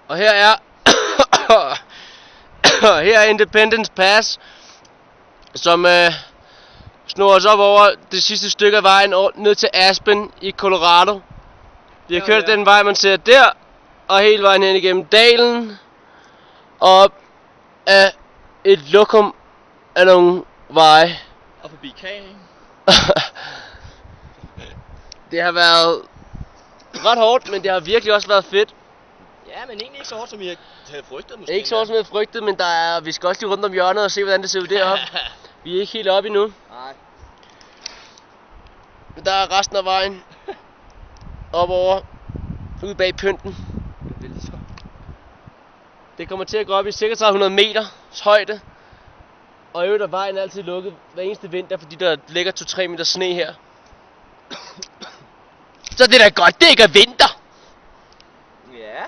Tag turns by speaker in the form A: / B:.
A: Og her er her er Independence Pass, som snor os op over det sidste stykke af vejen ned til Aspen i Colorado. Vi har kørt den vej, man ser der, og hele vejen hen igennem dalen, og op af et lokum af nogle veje.
B: Og forbi Kagen.
A: Det har været ret hårdt, men det har virkelig også været fedt.
B: Ja, men egentlig ikke så hårdt, som I havde frygtet måske.
A: Ikke så hårdt som jeg frygtede, men vi skal også lige rundt om hjørnet og se, hvordan det ser ud deroppe. Vi er ikke helt oppe endnu.
B: Nej.
A: Men der er resten af vejen op over, ude bag pynten. Det kommer til at gå op i cirka 300 meter højde. Og i øvrigt er vejen altid lukket hver eneste vinter, fordi der ligger 2-3 meter sne her. Så det er da godt, det ikke er vinter!
B: Ja.